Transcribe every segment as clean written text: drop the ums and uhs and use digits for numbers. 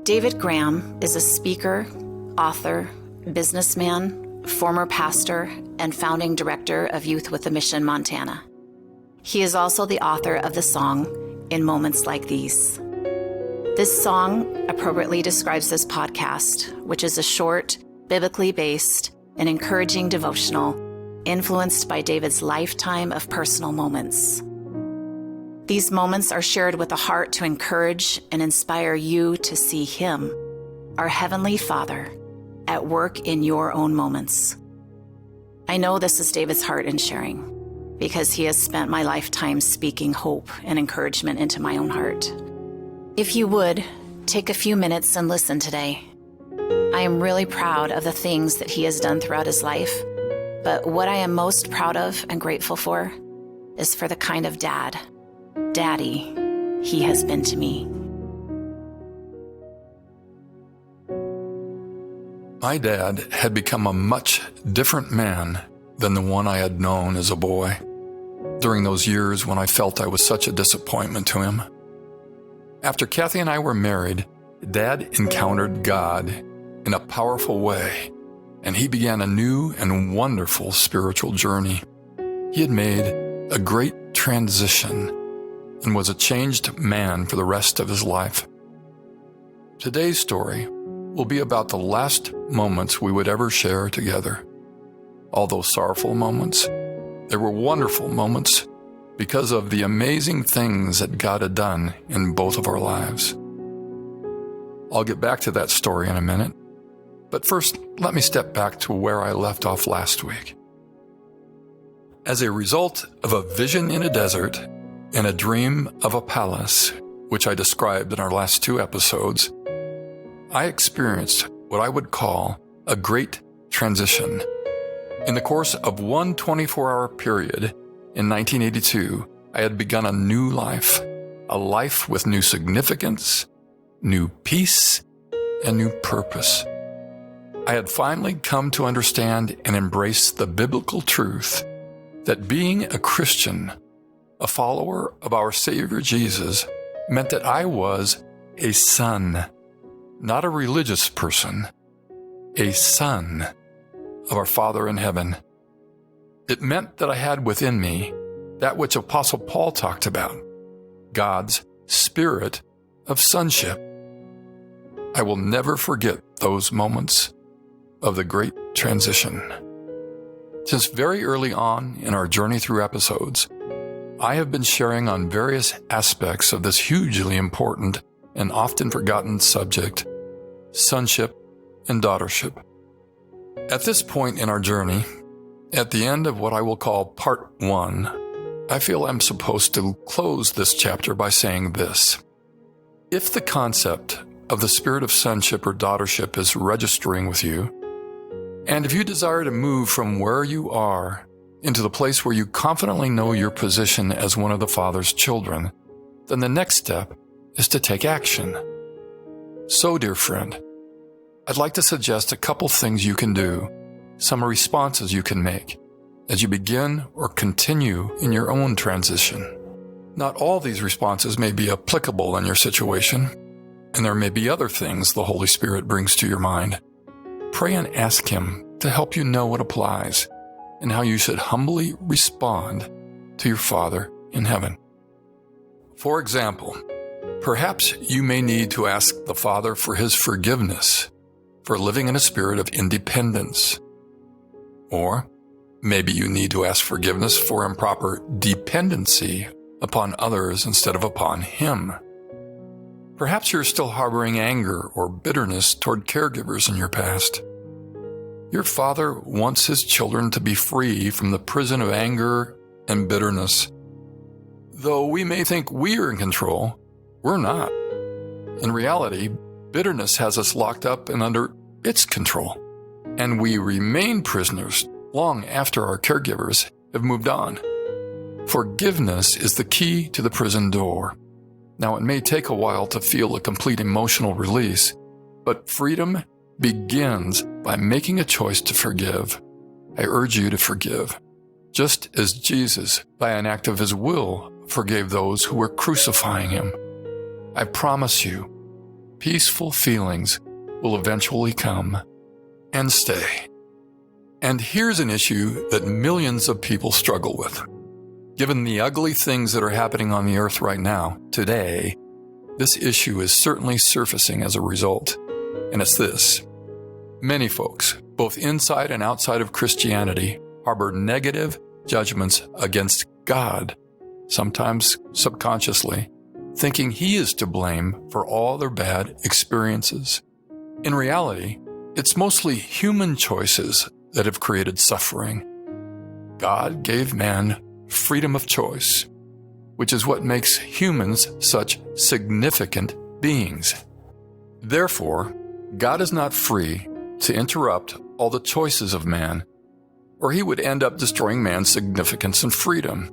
David Graham is a speaker, author, businessman, former pastor, and founding director of Youth with a Mission Montana. He is also the author of the song, In Moments Like These. This song appropriately describes this podcast, which is a short, biblically based, and encouraging devotional influenced by David's lifetime of personal moments. These moments are shared with a heart to encourage and inspire you to see Him, our Heavenly Father, at work in your own moments. I know this is David's heart in sharing, because he has spent my lifetime speaking hope and encouragement into my own heart. If you would, take a few minutes and listen today. I am really proud of the things that he has done throughout his life, but what I am most proud of and grateful for is for the kind of daddy he has been to me. My dad had become a much different man than the one I had known as a boy during those years when I felt I was such a disappointment to him. After Kathy and I were married, Dad encountered God in a powerful way, and he began a new and wonderful spiritual journey. He had made a great transition and was a changed man for the rest of his life. Today's story will be about the last moments we would ever share together. Although sorrowful moments, they were wonderful moments because of the amazing things that God had done in both of our lives. I'll get back to that story in a minute, but first, let me step back to where I left off last week. As a result of a vision in a desert and a dream of a palace, which I described in our last two episodes, I experienced what I would call a great transition. In the course of one 24-hour period in 1982, I had begun a new life, a life with new significance, new peace, and new purpose. I had finally come to understand and embrace the biblical truth that being a Christian, a follower of our Savior Jesus, meant that I was a son, not a religious person, a son of our Father in heaven. It meant that I had within me that which Apostle Paul talked about, God's spirit of sonship. I will never forget those moments of the great transition. Since very early on in our journey through episodes, I have been sharing on various aspects of this hugely important and often forgotten subject, sonship and daughtership. At this point in our journey, at the end of what I will call part 1, I feel I'm supposed to close this chapter by saying this. If the concept of the spirit of sonship or daughtership is registering with you, and if you desire to move from where you are into the place where you confidently know your position as one of the Father's children, then the next step is to take action. So, dear friend, I'd like to suggest a couple things you can do, some responses you can make as you begin or continue in your own transition. Not all these responses may be applicable in your situation, and there may be other things the Holy Spirit brings to your mind. Pray and ask Him to help you know what applies and how you should humbly respond to your Father in heaven. For example, perhaps you may need to ask the Father for His forgiveness for living in a spirit of independence. Or maybe you need to ask forgiveness for improper dependency upon others instead of upon Him. Perhaps you're still harboring anger or bitterness toward caregivers in your past. Your Father wants His children to be free from the prison of anger and bitterness. Though we may think we are in control, we're not. In reality, bitterness has us locked up and under its control, and we remain prisoners long after our caregivers have moved on. Forgiveness is the key to the prison door. Now, it may take a while to feel a complete emotional release, but freedom begins by making a choice to forgive. I urge you to forgive, just as Jesus, by an act of His will, forgave those who were crucifying Him. I promise you, peaceful feelings will eventually come and stay. And here's an issue that millions of people struggle with. Given the ugly things that are happening on the earth right now, today, this issue is certainly surfacing as a result. And it's this. Many folks, both inside and outside of Christianity, harbor negative judgments against God, sometimes subconsciously, thinking He is to blame for all their bad experiences. In reality, it's mostly human choices that have created suffering. God gave man freedom of choice, which is what makes humans such significant beings. Therefore, God is not free to interrupt all the choices of man, or He would end up destroying man's significance and freedom.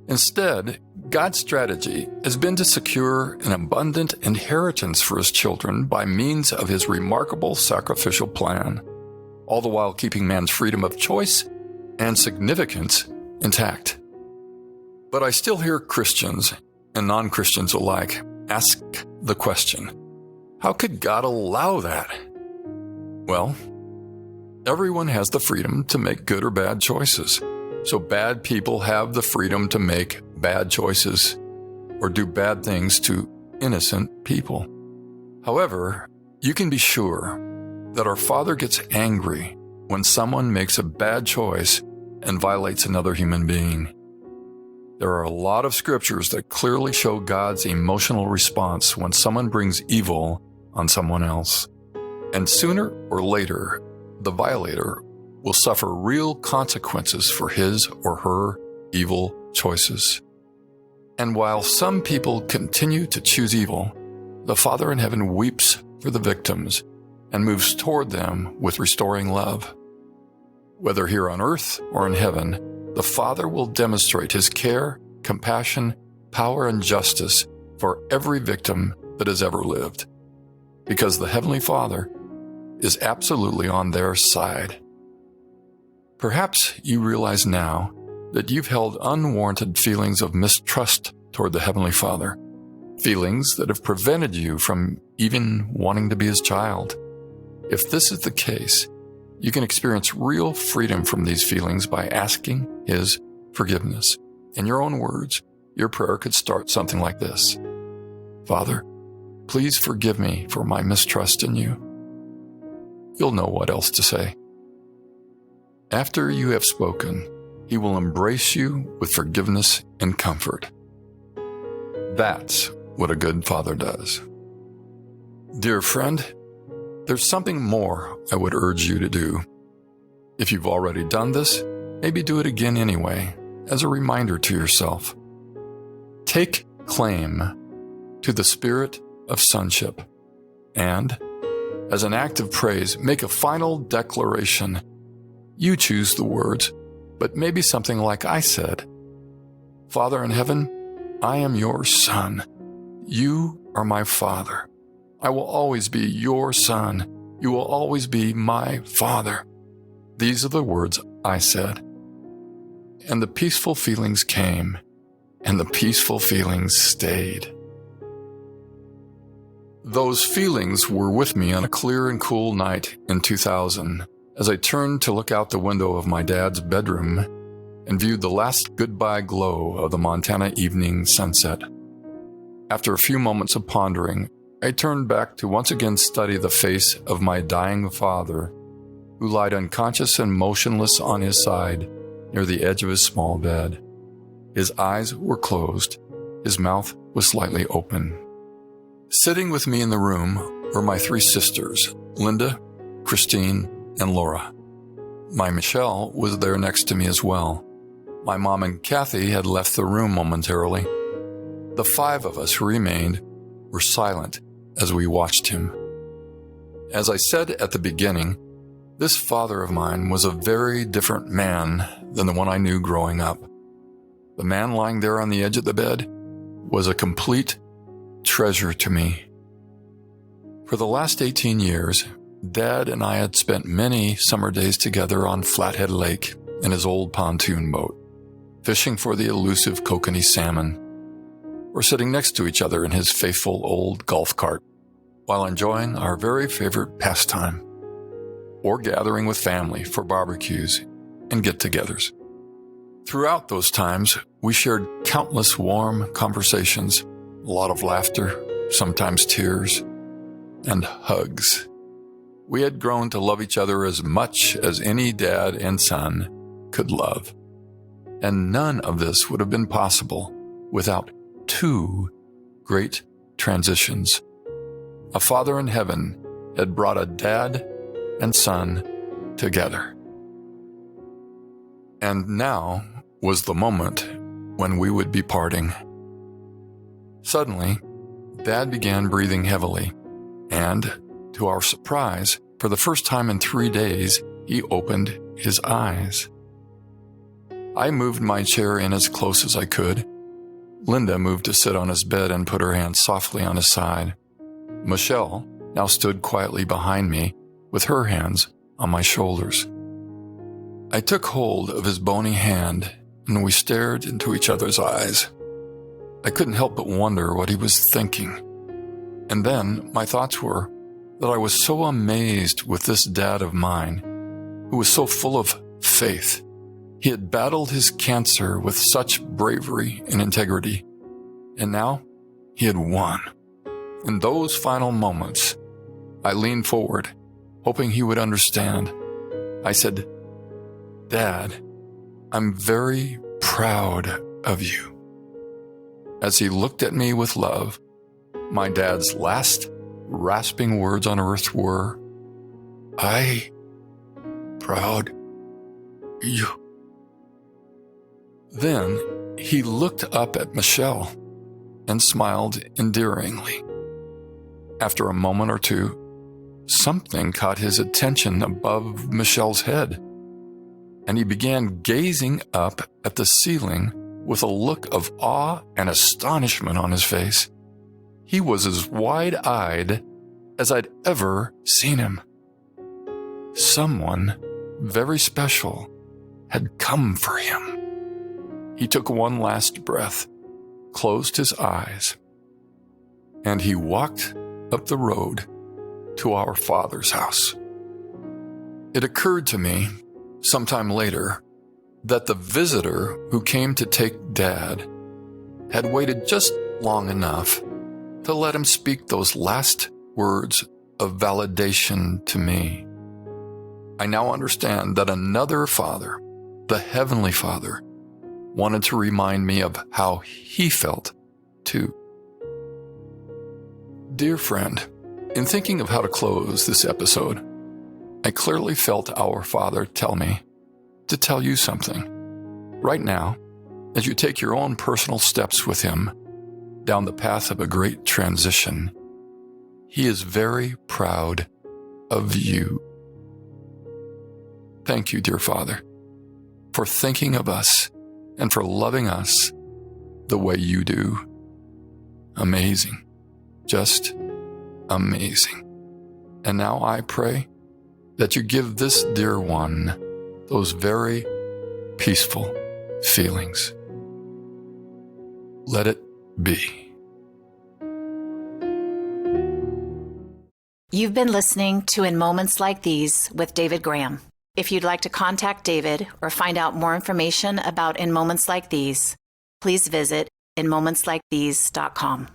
Instead, God's strategy has been to secure an abundant inheritance for His children by means of His remarkable sacrificial plan, all the while keeping man's freedom of choice and significance intact. But I still hear Christians and non-Christians alike ask the question, how could God allow that? Well, everyone has the freedom to make good or bad choices. So bad people have the freedom to make bad choices or do bad things to innocent people. However, you can be sure that our Father gets angry when someone makes a bad choice and violates another human being. There are a lot of scriptures that clearly show God's emotional response when someone brings evil on someone else. And sooner or later, the violator will suffer real consequences for his or her evil choices. And while some people continue to choose evil, the Father in heaven weeps for the victims and moves toward them with restoring love. Whether here on earth or in heaven, the Father will demonstrate His care, compassion, power, and justice for every victim that has ever lived, because the Heavenly Father is absolutely on their side. Perhaps you realize now that you've held unwarranted feelings of mistrust toward the Heavenly Father, feelings that have prevented you from even wanting to be His child. If this is the case, you can experience real freedom from these feelings by asking His forgiveness. In your own words, your prayer could start something like this: Father, please forgive me for my mistrust in you. You'll know what else to say. After you have spoken, He will embrace you with forgiveness and comfort. That's what a good Father does. Dear friend, there's something more I would urge you to do. If you've already done this, maybe do it again anyway, as a reminder to yourself. Take claim to the spirit of sonship, and, as an act of praise, make a final declaration. You choose the words, but maybe something like I said. Father in heaven, I am your son. You are my Father. I will always be your son. You will always be my Father. These are the words I said. And the peaceful feelings came, and the peaceful feelings stayed. Those feelings were with me on a clear and cool night in 2000, as I turned to look out the window of my dad's bedroom and viewed the last goodbye glow of the Montana evening sunset. After a few moments of pondering, I turned back to once again study the face of my dying father, who lied unconscious and motionless on his side near the edge of his small bed. His eyes were closed. His mouth was slightly open. Sitting with me in the room were my three sisters, Linda, Christine, and Laura. My Michelle was there next to me as well. My mom and Kathy had left the room momentarily. The five of us who remained were silent as we watched him. As I said at the beginning, this father of mine was a very different man than the one I knew growing up. The man lying there on the edge of the bed was a complete treasure to me. For the last 18 years, Dad and I had spent many summer days together on Flathead Lake in his old pontoon boat, fishing for the elusive kokanee salmon, or sitting next to each other in his faithful old golf cart, while enjoying our very favorite pastime, or gathering with family for barbecues and get-togethers. Throughout those times, we shared countless warm conversations, a lot of laughter, sometimes tears, and hugs. We had grown to love each other as much as any dad and son could love. And none of this would have been possible without two great transitions. A Father in heaven had brought a dad and son together. And now was the moment when we would be parting. Suddenly, Dad began breathing heavily, and, to our surprise, for the first time in 3 days, he opened his eyes. I moved my chair in as close as I could. Linda moved to sit on his bed and put her hand softly on his side. Michelle now stood quietly behind me with her hands on my shoulders. I took hold of his bony hand and we stared into each other's eyes. I couldn't help but wonder what he was thinking. And then my thoughts were that I was so amazed with this dad of mine, who was so full of faith. He had battled his cancer with such bravery and integrity, and now he had won. In those final moments, I leaned forward, hoping he would understand. I said, "Dad, I'm very proud of you." As he looked at me with love, my dad's last rasping words on earth were, "I proud you." Then he looked up at Michelle and smiled endearingly. After a moment or two, something caught his attention above Michelle's head, and he began gazing up at the ceiling with a look of awe and astonishment on his face. He was as wide-eyed as I'd ever seen him. Someone very special had come for him. He took one last breath, closed his eyes, and he walked up the road to our Father's house. It occurred to me sometime later that the visitor who came to take Dad had waited just long enough to let him speak those last words of validation to me. I now understand that another Father, the Heavenly Father, wanted to remind me of how he felt too. Dear friend, in thinking of how to close this episode, I clearly felt our Father tell me to tell you something. Right now, as you take your own personal steps with him down the path of a great transition, he is very proud of you. Thank you, dear Father, for thinking of us and for loving us the way you do. Amazing. Just amazing. And now I pray that you give this dear one those very peaceful feelings. Let it be. You've been listening to In Moments Like These with David Graham. If you'd like to contact David or find out more information about In Moments Like These, please visit InMomentsLikeThese.com.